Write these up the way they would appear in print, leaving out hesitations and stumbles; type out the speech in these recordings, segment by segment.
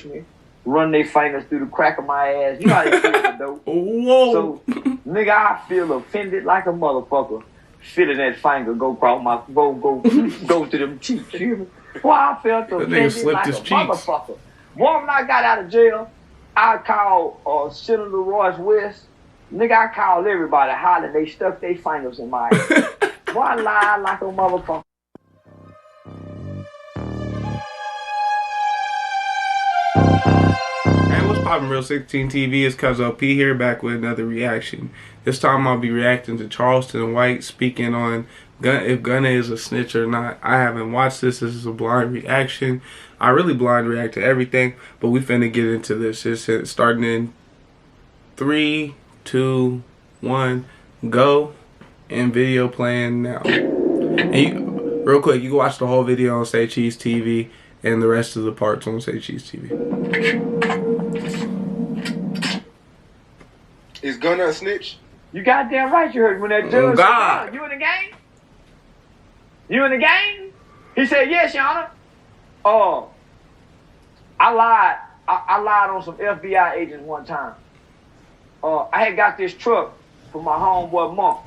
me, run their fingers through the crack of my ass. You know how they feel, though. Whoa. So, nigga, I feel offended like a motherfucker. Feeling that finger go across my go to them cheeks. You hear me? Boy, I felt offended like a motherfucker. Boy, when I got out of jail, I called Senator Royce West. Nigga, I called everybody hollering. They stuck their fingers in my ass. Boy, I lied like a motherfucker. Hey, what's poppin', Real 16 TV? It's Cuzzo P here, back with another reaction. This time I'll be reacting to Charleston White speaking on if Gunna is a snitch or not. I haven't watched this. This is a blind reaction. I really blind react to everything, but we finna get into this. It's starting in 3, 2, 1, go, and video playing now. And real quick, you can watch the whole video on Saycheese TV and the rest of the parts on Saycheese TV. Is Gunna a snitch? You goddamn right you heard when that judge said, you in the game? You in the game? He said, yes, Your Honor. I lied. I lied on some FBI agents one time. I had got this truck from my homeboy Monk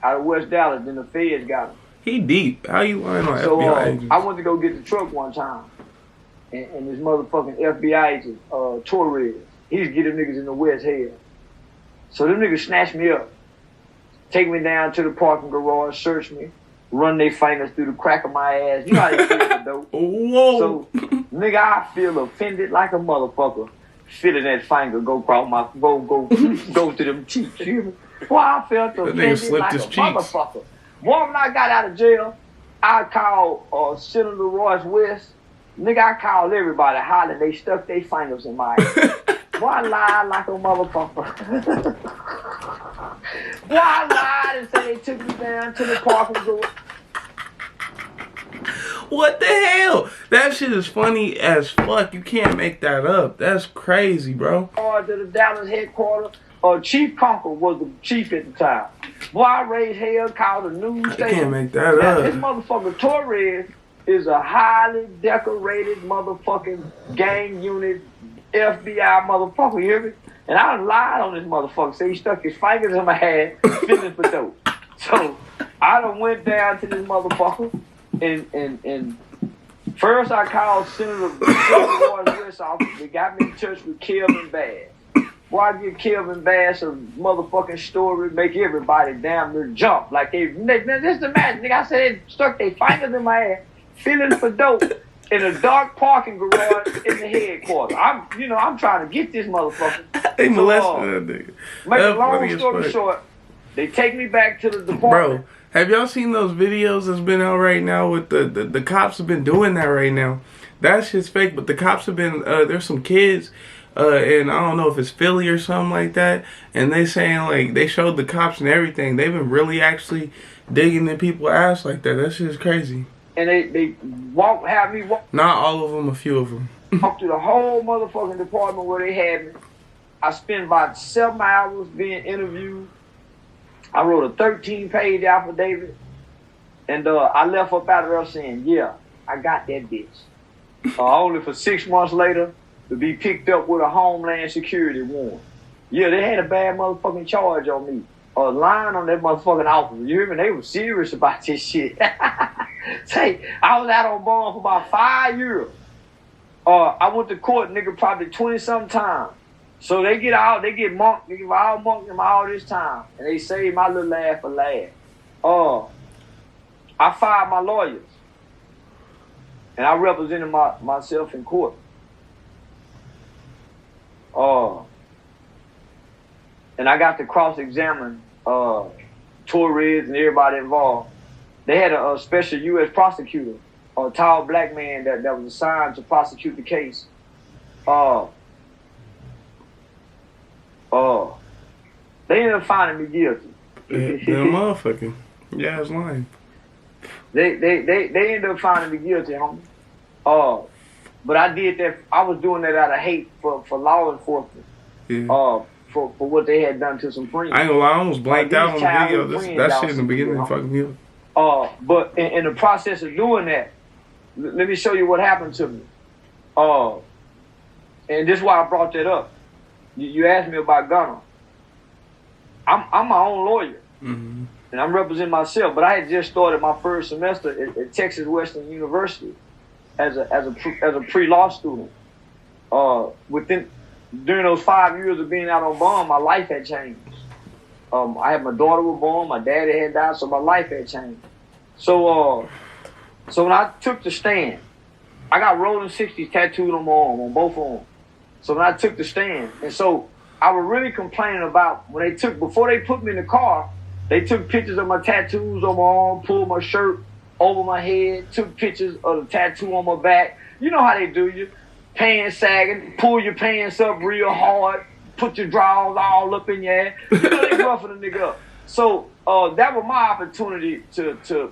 out of West Dallas, then the feds got him. He deep. How you lying on FBI agents? I went to go get the truck one time, and this motherfucking FBI agent, Torres, he's getting niggas in the West head. So them niggas snatched me up, take me down to the parking garage, search me, run their fingers through the crack of my ass. You know how they feel, though. Whoa. So, nigga, I feel offended like a motherfucker. Feeling that finger go across my go to them cheeks. You hear me? Boy, I felt offended like a motherfucker. Boy, when I got out of jail, I called Senator Royce West. Nigga, I called everybody hollering. They stuck their fingers in my ass. Boy, I lied like a motherfucker. Boy, I lied and said they took me down to the parking garage. What the hell? That shit is funny as fuck. You can't make that up. That's crazy, bro. To the Dallas headquarters. Chief Conker was the chief at the time. Boy, I raised hell, called the news station. You can't make that up. This motherfucker Torres is a highly decorated motherfucking gang unit FBI motherfucker, you hear me? And I lied on this motherfucker. So he stuck his fingers in my ass, feeling for dope. So I done went down to this motherfucker, and first I called Senator Royce West office. They got me in touch with Kelvin Bass. Boy, I give Kelvin Bass a motherfucking story, make everybody damn near jump. Like this the man, nigga. I said they stuck their fingers in my ass, feeling for dope. In a dark parking garage in the headquarters. I'm trying to get this motherfucker. They molested that nigga. Make a long story short, they take me back to the department. Bro, have y'all seen those videos that's been out right now with the cops have been doing that right now? That shit's fake, but the cops have been, there's some kids, and I don't know if it's Philly or something like that, and they saying, like, they showed the cops and everything. They've been really actually digging in people's ass like that. That shit's crazy. And they have me walk. Not all of them, a few of them. Walk through the whole motherfucking department where they had me. I spent about 7 hours being interviewed. I wrote a 13-page affidavit. And I left up out of there saying, yeah, I got that bitch. Only for 6 months later to be picked up with a Homeland Security warrant. Yeah, they had a bad motherfucking charge on me. Lying on that motherfucking officer. You hear me? They were serious about this shit. Say, I was out on bond for about 5 years. I went to court, nigga, probably 20-something times. So they get monked, nigga, all monked them all this time. And they saved my little ass for last. I fired my lawyers. And I represented myself in court. And I got to cross-examine Torres and everybody involved. They had a special U.S. prosecutor, a tall black man that was assigned to prosecute the case. They ended up finding me guilty. They're motherfucking. Yeah, it's lying. They ended up finding me guilty, homie. But I did that. I was doing that out of hate for law enforcement. Yeah. For what they had done to some friends. I ain't gonna lie, I almost blanked out on the video. That shit in the beginning fucking me up. But in the process of doing that, let me show you what happened to me. And this is why I brought that up. You asked me about Gunner. I'm my own lawyer, and I'm representing myself. But I had just started my first semester at Texas Western University as a pre-law student. During those 5 years of being out on bond, my life had changed. I had my daughter was born, my daddy had died, so my life had changed. So when I took the stand, I got Rolling 60s tattooed on my arm, on both arms. So when I took the stand, and so I was really complaining about before they put me in the car, they took pictures of my tattoos on my arm, pulled my shirt over my head, took pictures of the tattoo on my back. You know how they do you. Pants sagging, pull your pants up real hard, put your drawers all up in your ass. You know they roughing a nigga up. So that was my opportunity to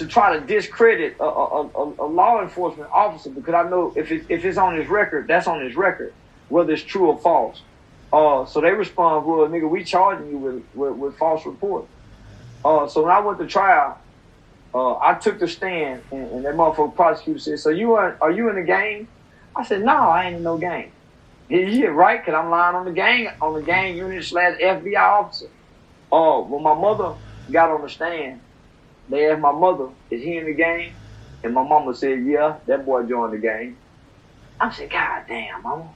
try to discredit a law enforcement officer, because I know if it's on his record, that's on his record, whether it's true or false. So they respond, well, nigga, we charging you with false report. So when I went to trial, I took the stand, and that motherfucker prosecutor said, so are you in the gang? I said, no, I ain't in no gang. Yeah, right, because I'm lying on the gang unit / FBI officer. When my mother got on the stand, they asked my mother, is he in the gang? And my mama said, yeah, that boy joined the gang. I said, God damn, mama.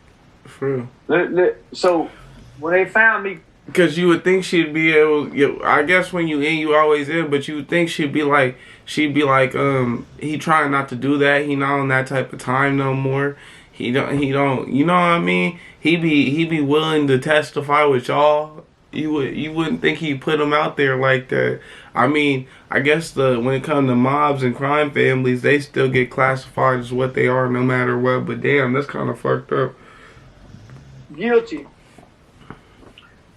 For real. So when they found me, because you would think she'd be able. I guess when you in, you always in. But you would think she'd be like, he trying not to do that. He not on that type of time no more. He don't. You know what I mean? He be willing to testify with y'all. You wouldn't think he'd put him out there like that. I mean, I guess when it comes to mobs and crime families, they still get classified as what they are no matter what. But damn, that's kind of fucked up. Guilty.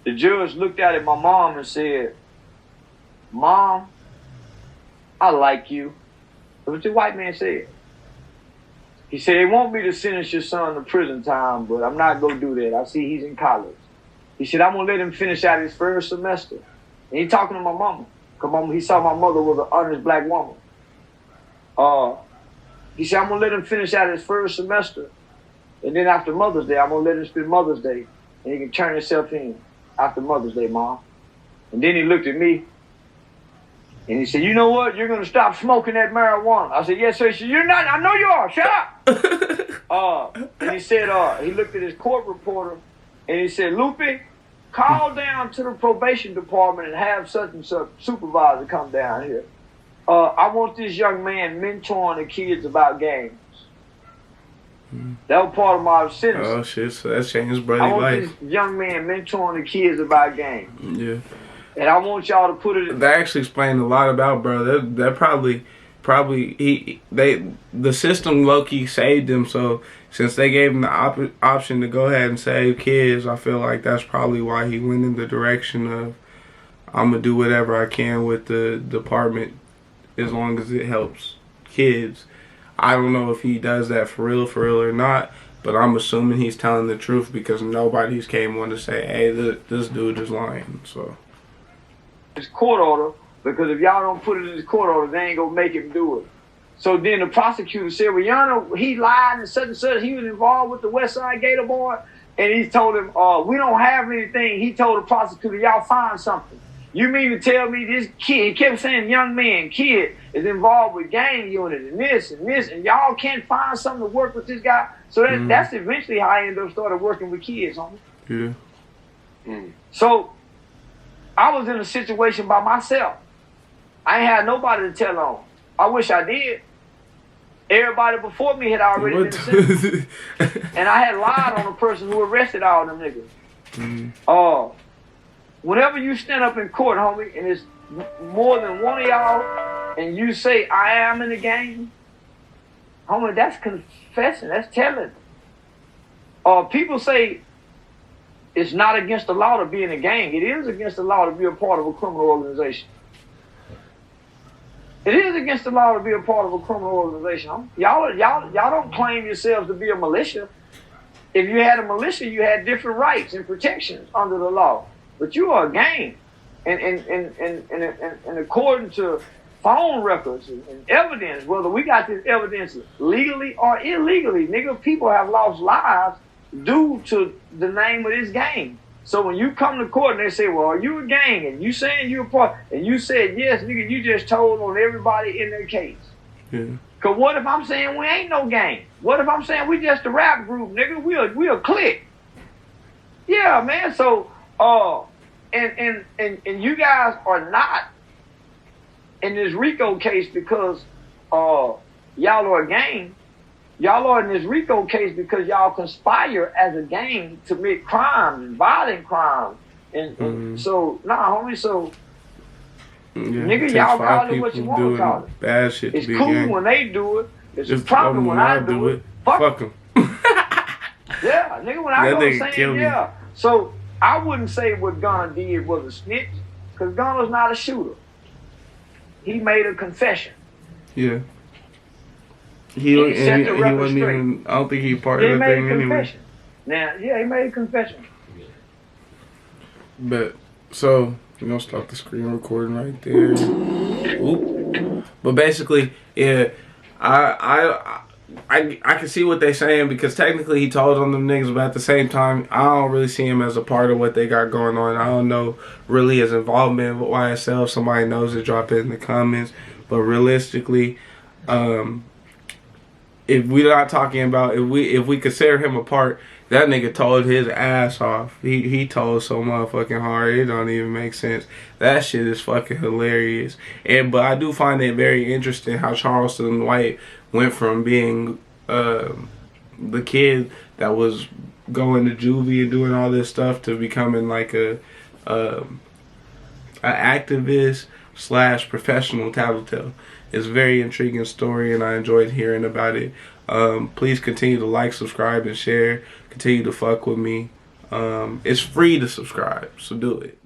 The judge looked at my mom and said, Mom, I like you. That's what the white man said. He said, they want me to sentence your son to prison time, but I'm not going to do that. I see he's in college. He said, I'm going to let him finish out his first semester. And he talking to my mama, because he saw my mother was an honest black woman. He said, I'm going to let him finish out his first semester. And then after Mother's Day, I'm going to let him spend Mother's Day. And he can turn himself in after Mother's Day, Mom. And then he looked at me. And he said, you know what? You're going to stop smoking that marijuana. I said, yes, sir. He said, you're not. I know you are. Shut up. And he said, he looked at his court reporter. And he said, Lupe, call down to the probation department and have such and such supervisor come down here. I want this young man mentoring the kids about games. That was part of my sentence. Oh shit! So that changed brother's life. I want this young man mentoring the kids about games. Yeah. And I want y'all to put it. That actually explained a lot about brother. That probably the system low key saved him. So since they gave him the option to go ahead and save kids, I feel like that's probably why he went in the direction of I'm gonna do whatever I can with the department as long as it helps kids. I don't know if he does that for real or not, but I'm assuming he's telling the truth because nobody's came on to say, hey, this dude is lying. So his court order, because if y'all don't put it in his court order, they ain't gonna make him do it. So then the prosecutor said, well, Your Honor, he lied and such, he was involved with the West Side Gator Boy, and he told him, we don't have anything. He told the prosecutor, y'all find something. You mean to tell me this kid, he kept saying young man, kid, is involved with gang unit and this, and y'all can't find something to work with this guy? So that's eventually how I ended up started working with kids, homie. Yeah. So I was in a situation by myself. I ain't had nobody to tell on. I wish I did. Everybody before me had already been sentenced. And I had lied on the person who arrested all them niggas. Whenever you stand up in court, homie, and it's more than one of y'all, and you say, I am in the gang, homie, that's confessing, that's telling. People say it's not against the law to be in a gang. It is against the law to be a part of a criminal organization. It is against the law to be a part of a criminal organization. Homie. Y'all don't claim yourselves to be a militia. If you had a militia, you had different rights and protections under the law. But you are a gang, and according to phone records and evidence, whether we got this evidence legally or illegally, nigga, people have lost lives due to the name of this gang. So when you come to court and they say, well, are you a gang? And you saying you a part, and you said, yes, nigga, you just told on everybody in their case. Yeah. Because what if I'm saying we ain't no gang? What if I'm saying we just a rap group, nigga? We a clique. Yeah, man. So, and you guys are not in this RICO case because y'all are a gang. Y'all are in this RICO case because y'all conspire as a gang to commit crimes and violent crimes. And so, nah, homie, so, nigga, y'all call it what you want to call it. Bad shit it's to be cool gang. when they do it. It's a problem when I do it. Fuck them. Yeah, nigga, when I go saying, yeah. Me. So, I wouldn't say what Gunna did was a snitch, because Gunna's not a shooter. He made a confession. Yeah. He wasn't even, I don't think he part of the thing anyway. Now, yeah, he made a confession. But, so, we're going to stop the screen recording right there. Oop. But basically, yeah, I can see what they're saying, because technically he told on them niggas, but at the same time, I don't really see him as a part of what they got going on. I don't know really his involvement with YSL. If somebody knows it, drop it in the comments. But realistically, if we're not talking about, if we consider him a part, that nigga told his ass off. He told so motherfucking hard, it don't even make sense. That shit is fucking hilarious. But I do find it very interesting how Charleston White went from being the kid that was going to juvie and doing all this stuff to becoming like an activist / professional tattletale. It's a very intriguing story, and I enjoyed hearing about it. Please continue to like, subscribe, and share. Continue to fuck with me. It's free to subscribe, so do it.